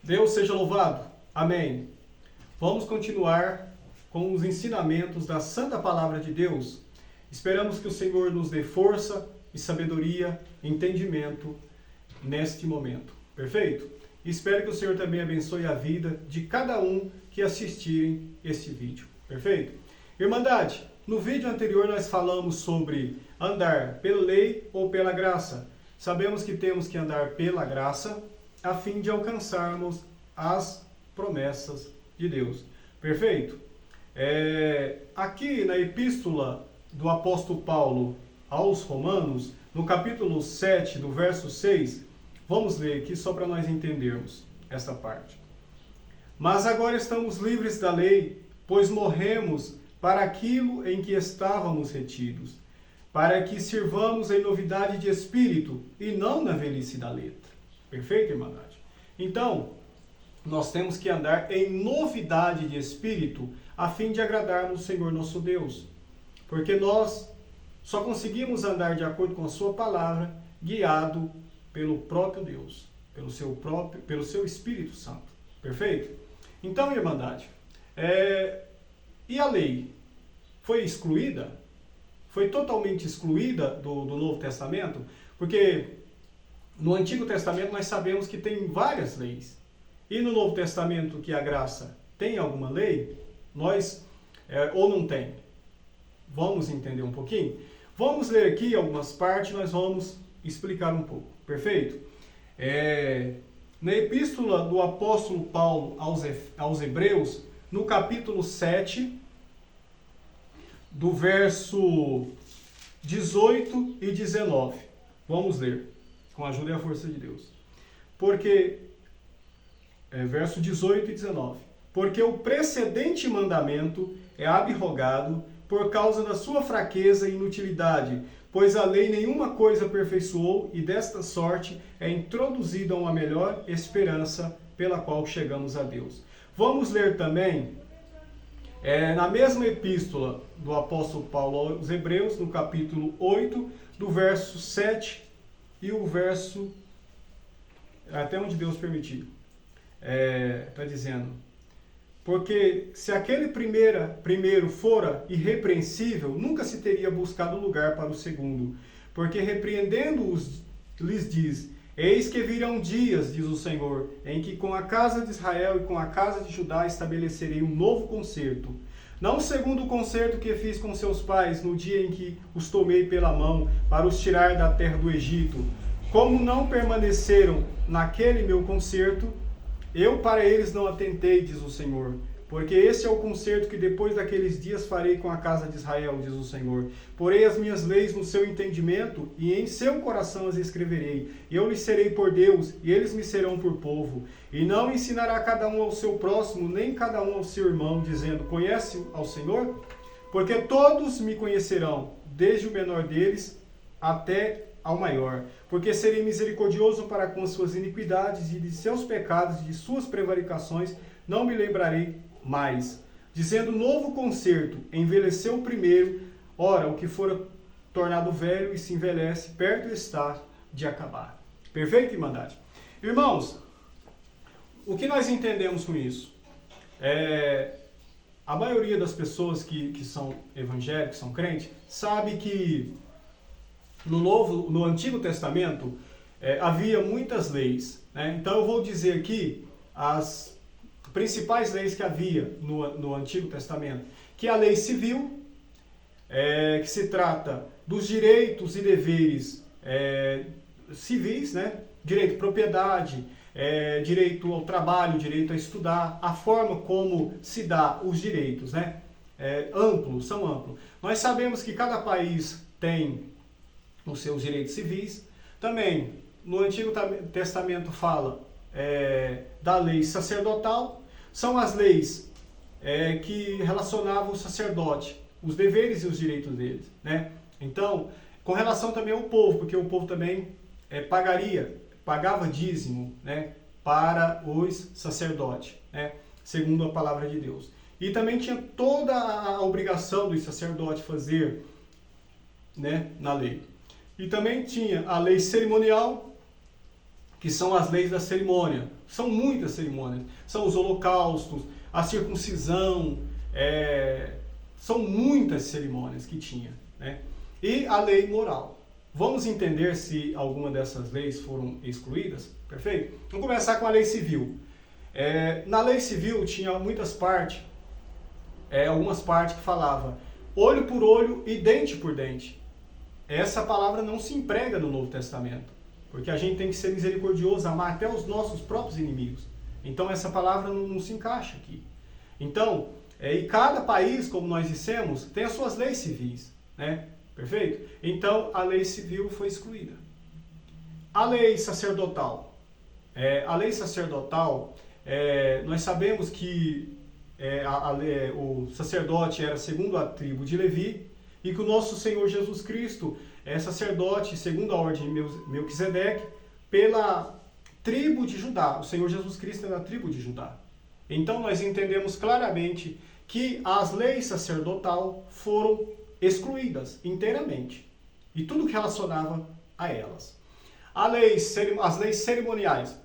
Deus seja louvado. Amém. Vamos continuar com os ensinamentos da Santa Palavra de Deus. Esperamos que o Senhor nos dê força e sabedoria, entendimento neste momento. Perfeito? Espero que o Senhor também abençoe a vida de cada um que assistirem este vídeo. Perfeito? Irmandade, no vídeo anterior nós falamos sobre andar pela lei ou pela graça. Sabemos que temos que andar pela graça a fim de alcançarmos as promessas de Deus. Perfeito? Aqui na epístola do apóstolo Paulo aos Romanos, no capítulo 7, do verso 6, vamos ler aqui só para nós entendermos essa parte. Mas agora estamos livres da lei, pois morremos para aquilo em que estávamos retidos, para que sirvamos em novidade de espírito e não na velhice da letra. Perfeito, irmandade? Então, nós temos que andar em novidade de espírito a fim de agradarmos o Senhor nosso Deus. Porque nós só conseguimos andar de acordo com a sua palavra, guiado pelo próprio Deus, pelo seu Espírito Santo. Perfeito? Então, irmandade, e a lei foi excluída? Foi totalmente excluída do Novo Testamento? Porque no Antigo Testamento nós sabemos que tem várias leis. E no Novo Testamento, que a graça tem alguma lei, ou não tem? Vamos entender um pouquinho? Vamos ler aqui algumas partes, nós vamos explicar um pouco. Perfeito? Na epístola do apóstolo Paulo aos Hebreus, no capítulo 7, do verso 18 e 19. Vamos ler, com a ajuda e a força de Deus. Verso 18 e 19. Porque o precedente mandamento é abrogado por causa da sua fraqueza e inutilidade, pois a lei nenhuma coisa aperfeiçoou, e desta sorte é introduzida uma melhor esperança pela qual chegamos a Deus. Vamos ler também, na mesma epístola do apóstolo Paulo aos Hebreus, no capítulo 8, do verso 7 e o verso, até onde Deus permitir. Está dizendo: porque se aquele primeiro fora irrepreensível, nunca se teria buscado lugar para o segundo. Porque repreendendo-os, lhes diz: eis que virão dias, diz o Senhor, em que com a casa de Israel e com a casa de Judá estabelecerei um novo concerto. Não segundo o concerto que fiz com seus pais no dia em que os tomei pela mão para os tirar da terra do Egito. Como não permaneceram naquele meu concerto, eu para eles não atentei, diz o Senhor. Porque esse é o concerto que depois daqueles dias farei com a casa de Israel, diz o Senhor. Porei as minhas leis no seu entendimento e em seu coração as escreverei. Eu lhes serei por Deus e eles me serão por povo. E não ensinará cada um ao seu próximo, nem cada um ao seu irmão, dizendo: conhece ao Senhor? Porque todos me conhecerão, desde o menor deles até ao maior. Porque serei misericordioso para com as suas iniquidades e de seus pecados e de suas prevaricações não me lembrarei mais. Dizendo: novo concerto, envelheceu o primeiro, ora, o que fora tornado velho e se envelhece, perto está de acabar. Perfeito, irmandade? Irmãos, o que nós entendemos com isso? A maioria das pessoas que são evangélicos, são crentes, sabe que no Antigo Testamento havia muitas leis, né? Então eu vou dizer aqui as principais leis que havia no Antigo Testamento, que é a lei civil, que se trata dos direitos e deveres civis, né? Direito à propriedade, direito ao trabalho, direito a estudar, a forma como se dá os direitos, né? São amplos. Nós sabemos que cada país tem os seus direitos civis. Também, no Antigo Testamento fala da lei sacerdotal. São as leis que relacionavam o sacerdote, os deveres e os direitos deles, né? Então, com relação também ao povo, porque o povo também pagava dízimo, né, para os sacerdotes, né, segundo a palavra de Deus. E também tinha toda a obrigação dos sacerdotes fazer, né, na lei. E também tinha a lei cerimonial, que são as leis da cerimônia. São muitas cerimônias. São os holocaustos, a circuncisão, são muitas cerimônias que tinha, né? E a lei moral. Vamos entender se alguma dessas leis foram excluídas? Perfeito? Vamos começar com a lei civil. Na lei civil tinha muitas partes, algumas partes que falavam olho por olho e dente por dente. Essa palavra não se emprega no Novo Testamento, porque a gente tem que ser misericordioso, amar até os nossos próprios inimigos. Então essa palavra não se encaixa aqui. Então, e cada país, como nós dissemos, tem as suas leis civis, né? Perfeito? Então a lei civil foi excluída. A lei sacerdotal. A lei sacerdotal, nós sabemos que o sacerdote era segundo a tribo de Levi, e que o nosso Senhor Jesus Cristo é sacerdote segundo a ordem de Melquisedeque pela tribo de Judá. O Senhor Jesus Cristo é da tribo de Judá. Então nós entendemos claramente que as leis sacerdotal foram excluídas inteiramente, e tudo que relacionava a elas. As leis cerimoniais,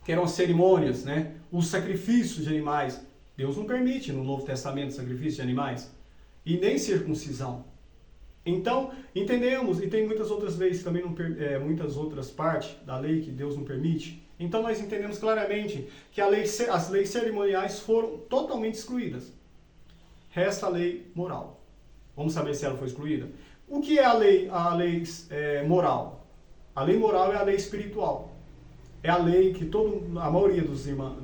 que eram as cerimônias, né? Os sacrifícios de animais. Deus não permite no Novo Testamento sacrifício de animais, e nem circuncisão. Então, entendemos, e tem muitas outras leis também, muitas outras partes da lei que Deus não permite. Então nós entendemos claramente que as leis cerimoniais foram totalmente excluídas. Resta a lei moral. Vamos saber se ela foi excluída? O que é a lei moral? A lei moral é a lei espiritual. É a lei que a maioria dos irmãos,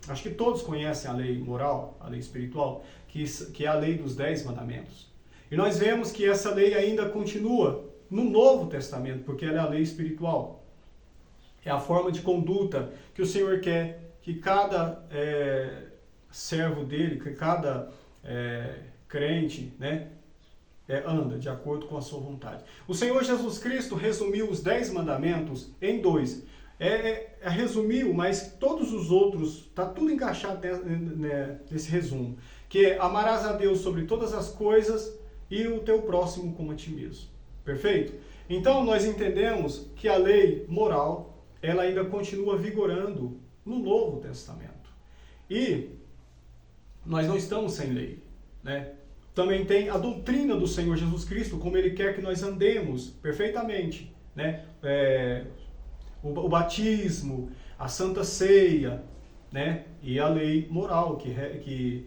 acho que todos conhecem a lei moral, a lei espiritual, que é a lei dos 10 mandamentos. E nós vemos que essa lei ainda continua no Novo Testamento, porque ela é a lei espiritual. É a forma de conduta que o Senhor quer que cada servo dele, que cada crente, né, anda de acordo com a sua vontade. O Senhor Jesus Cristo resumiu os 10 mandamentos em 2. Resumiu, mas todos os outros, está tudo encaixado nesse resumo, que é amarás a Deus sobre todas as coisas e o teu próximo como a ti mesmo. Perfeito? Então nós entendemos que a lei moral, ela ainda continua vigorando no Novo Testamento. E nós não estamos sem lei, né? Também tem a doutrina do Senhor Jesus Cristo, como Ele quer que nós andemos perfeitamente, né? O batismo, a Santa Ceia, né? E a lei moral que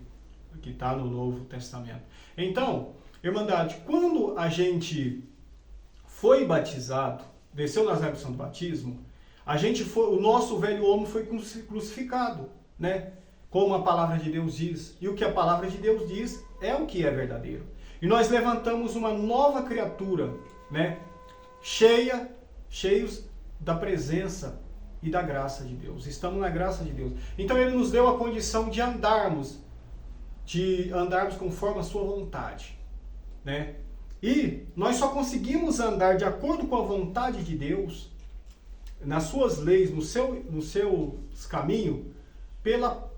está no Novo Testamento. Então, irmandade, quando a gente foi batizado, desceu nas águas do Santo Batismo, o nosso velho homem foi crucificado, né? Como a palavra de Deus diz. E o que a palavra de Deus diz é o que é verdadeiro. E nós levantamos uma nova criatura, né? Cheios da presença e da graça de Deus. Estamos na graça de Deus. Então Ele nos deu a condição de andarmos conforme a sua vontade, né? E nós só conseguimos andar de acordo com a vontade de Deus, nas suas leis, no seu caminho,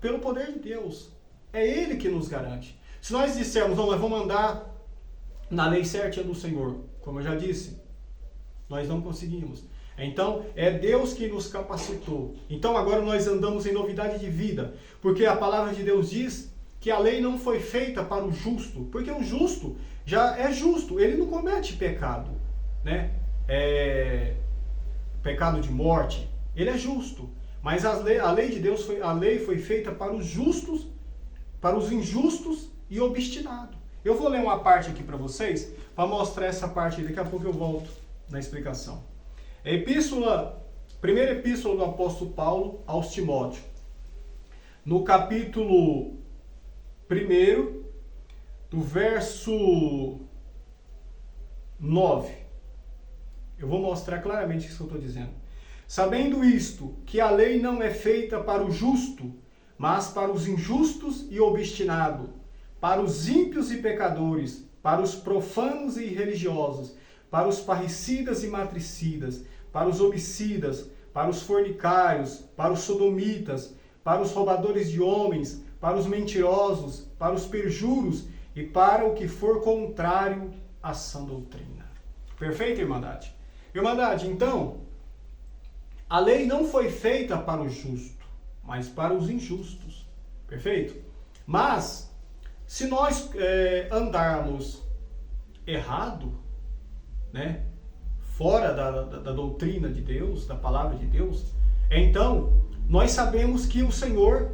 pelo poder de Deus. É Ele que nos garante. Se nós dissermos, não, nós vamos andar na lei certinha do Senhor, como eu já disse, nós não conseguimos. Então, é Deus que nos capacitou. Então, agora nós andamos em novidade de vida, porque a palavra de Deus diz que a lei não foi feita para o justo, porque o justo já é justo, ele não comete pecado, né? Pecado de morte, ele é justo. Mas a lei de Deus foi feita para os justos, para os injustos e obstinados. Eu vou ler uma parte aqui para vocês, para mostrar essa parte, daqui a pouco eu volto na explicação. Primeira epístola do apóstolo Paulo aos Timóteo, no capítulo 1, do verso 9. Eu vou mostrar claramente isso que eu estou dizendo. Sabendo isto, que a lei não é feita para o justo, mas para os injustos e obstinados, para os ímpios e pecadores, para os profanos e irreligiosos, para os parricidas e matricidas, para os homicidas, para os fornicários, para os sodomitas, para os roubadores de homens, para os mentirosos, para os perjuros e para o que for contrário à sã doutrina. Perfeito, irmandade? Irmandade, então, A lei não foi feita para o justo, mas para os injustos. Perfeito? Mas, se nós andarmos errado, né, fora da doutrina de Deus, da palavra de Deus, então nós sabemos que o Senhor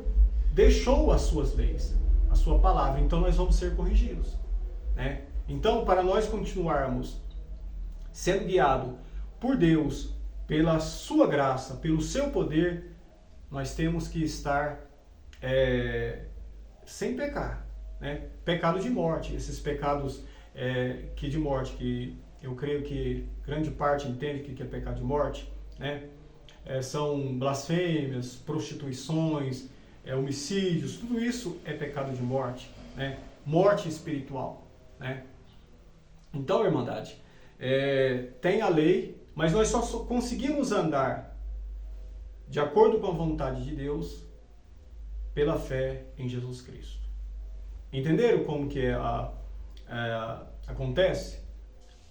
deixou as suas leis, a sua palavra, então nós vamos ser corrigidos, né? Então, para nós continuarmos sendo guiados por Deus, pela sua graça, pelo seu poder, nós temos que estar sem pecar, né? Pecado de morte, esses pecados de morte, que eu creio que grande parte entende que é pecado de morte, né? São blasfêmias, prostituições, homicídios, tudo isso é pecado de morte, né? Morte espiritual, né? Então, irmandade, tem a lei, mas nós só conseguimos andar de acordo com a vontade de Deus pela fé em Jesus Cristo. Entenderam como que acontece?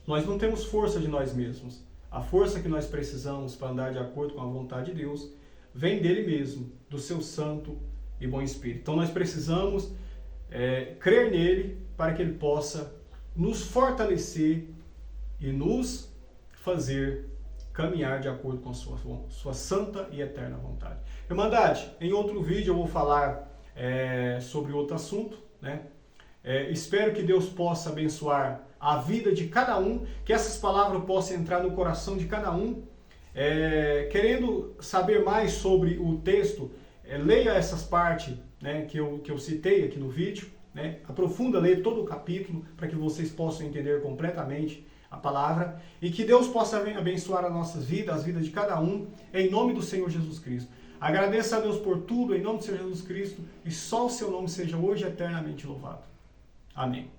Nós não temos força de nós mesmos. A força que nós precisamos para andar de acordo com a vontade de Deus vem dele mesmo, do seu santo e bom Espírito. Então nós precisamos crer nele para que ele possa nos fortalecer e nos fazer caminhar de acordo com a sua santa e eterna vontade. Irmandade, em outro vídeo eu vou falar sobre outro assunto, né? Espero que Deus possa abençoar a vida de cada um, que essas palavras possam entrar no coração de cada um. Querendo saber mais sobre o texto, leia essas partes, né, que eu citei aqui no vídeo, né? Aprofunda, leia todo o capítulo para que vocês possam entender completamente a palavra e que Deus possa abençoar as nossas vidas, as vidas de cada um, em nome do Senhor Jesus Cristo. Agradeço a Deus por tudo, em nome do Senhor Jesus Cristo, e só o seu nome seja hoje eternamente louvado. Amém.